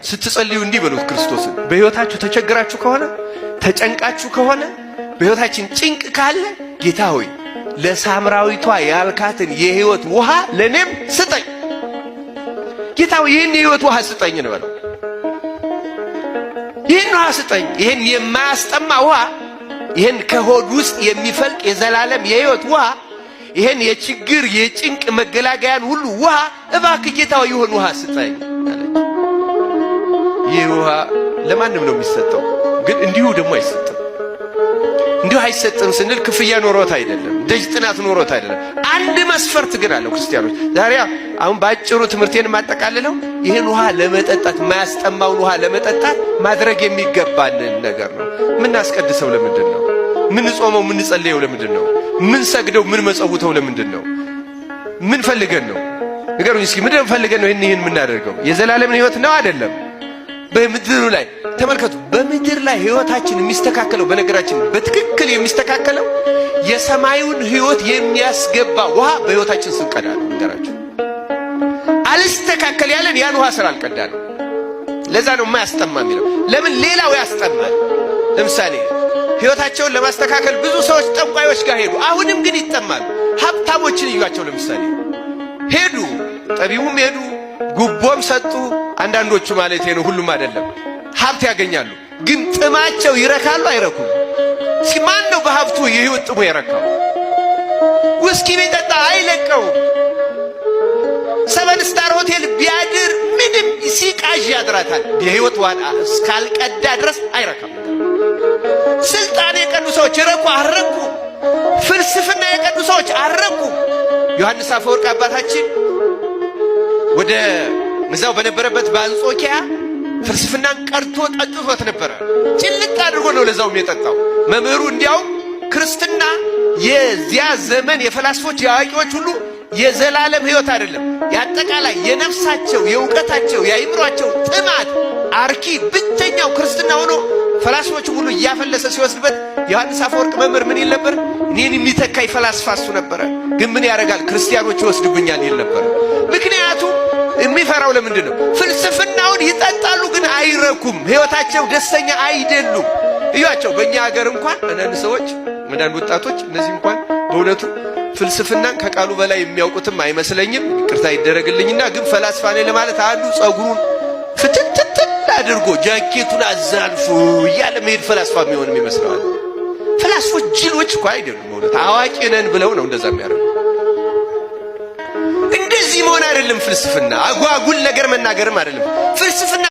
ስትጸልዩ እንዲህ በሉት ክርስቶስን። በህይወታችሁ ተቸግራችሁ ከሆነ ተጨንቃችሁ ከሆነ በህይወታችን ጭንቅ ካለ ጌታ ሆይ ለሳምራዊቷ ያልካትን የህይወት ውሃ ለኔም ስጠኝ። ጌታ ሆይ ይህን የህይወት ውሃ ስጠኝ ነው በለው። ይህን ውሃ ስጠኝ። ይህን የማያስጠማ ውሃ፣ ይህን ከሆድ ውስጥ የሚፈልቅ የዘላለም የህይወት ውሃ፣ ይህን የችግር የጭንቅ መገላገያን ሁሉ ውሃ እባክህ ጌታ ሆይ ይሁን ውሃ ስጠኝ አለ። ይህ ውሃ ለማንም ነው የሚሰጠው፣ ግን እንዲሁ ደግሞ አይሰጥም። እንዲሁ አይሰጥም ስንል ክፍያ ኖሮት አይደለም፣ ደጅ ጥናት ኖሮት አይደለም። አንድ መስፈርት ግን አለው። ክርስቲያኖች ዛሬ አሁን ባጭሩ ትምህርቴን ማጠቃልለው ይህን ውሃ ለመጠጣት የማያስጠማውን ውሃ ለመጠጣት ማድረግ የሚገባንን ነገር ነው። ምን አስቀድሰው ለምንድን ነው? ምን ጾመው ምን ጸልየው ለምንድን ነው? ምን ሰግደው ምን መጸውተው ለምንድን ነው? ምን ፈልገን ነው? ንገሩኝ እስኪ። ምን ፈልገን ነው ይህን የምናደርገው? የዘላለምን ህይወት ነው አይደለም? በምድሩ ላይ ተመልከቱ። በምድር ላይ ህይወታችን የሚስተካከለው በነገራችን በትክክል የሚስተካከለው የሰማዩን ህይወት የሚያስገባ ውሃ በህይወታችን ስንቀዳ ነው። ንገራችሁ አልስተካከል ያለን ያን ውሃ ስላልቀዳ ነው። ለዛ ነው የማያስጠማ የሚለው። ለምን ሌላው ያስጠማል። ለምሳሌ ህይወታቸውን ለማስተካከል ብዙ ሰዎች ጠንቋዮች ጋር ሄዱ። አሁንም ግን ይጠማሉ። ሀብታሞችን እዩዋቸው። ለምሳሌ ሄዱ፣ ጠቢቡም ሄዱ፣ ጉቦም ሰጡ። አንዳንዶቹ ማለት ነው፣ ሁሉም አይደለም። ሀብት ያገኛሉ፣ ግን ጥማቸው ይረካሉ አይረኩም? እስኪ ማን ነው በሀብቱ የህይወት ጥሙ የረካው? ውስኪ ቢጠጣ አይለቀው። ሰቨን ስታር ሆቴል ቢያድር ምንም ሲቃዥ ያድራታል። የህይወት ዋና እስካልቀዳ ድረስ አይረካም። ስልጣን የቀዱ ሰዎች ይረኩ አረኩ። ፍልስፍና የቀዱ ሰዎች አረኩ። ዮሐንስ አፈወርቅ አባታችን ወደ እዛው በነበረበት በአንጾኪያ ፍልስፍናን ቀርቶ ጠጥቶት ነበረ። ጭልጥ አድርጎ ነው ለዛውም የጠጣው። መምህሩ እንዲያውም ክርስትና የዚያ ዘመን የፈላስፎች የአዋቂዎች ሁሉ የዘላለም ህይወት አይደለም፣ ያጠቃላይ የነፍሳቸው የእውቀታቸው የአይምሯቸው ጥማት አርኪ ብቸኛው ክርስትና ሆኖ ፈላስፎች ሁሉ እያፈለሰ ሲወስድበት ዮሐንስ አፈወርቅ መምህር ምን ይል ነበር? እኔን የሚተካይ ፈላስፋ እሱ ነበረ፣ ግን ምን ያደርጋል ክርስቲያኖች ይወስድብኛል ይል ነበር። ምክንያቱም የሚፈራው ለምንድን ነው? ፍልስፍናውን ይጠጣሉ፣ ግን አይረኩም። ህይወታቸው ደስተኛ አይደሉም። እያቸው በእኛ ሀገር እንኳን አንዳንድ ሰዎች አንዳንድ ወጣቶች እነዚህ እንኳን በእውነቱ ፍልስፍናን ከቃሉ በላይ የሚያውቁትም አይመስለኝም፣ ይቅርታ ይደረግልኝና፣ ግን ፈላስፋ ነኝ ለማለት አንዱ ጸጉሩን ፍትትትል አድርጎ ጃኬቱን አዛልፎ እያለ መሄድ ፈላስፋ የሚሆንም ይመስለዋል። ፈላስፎች ጅሎች እኮ አይደሉም። እውነት አዋቂ ነን ብለው ነው እንደዛ የሚያደርጉ። እንደዚህ መሆን አይደለም ፍልስፍና። አጓጉል ነገር መናገርም አይደለም ፍልስፍና።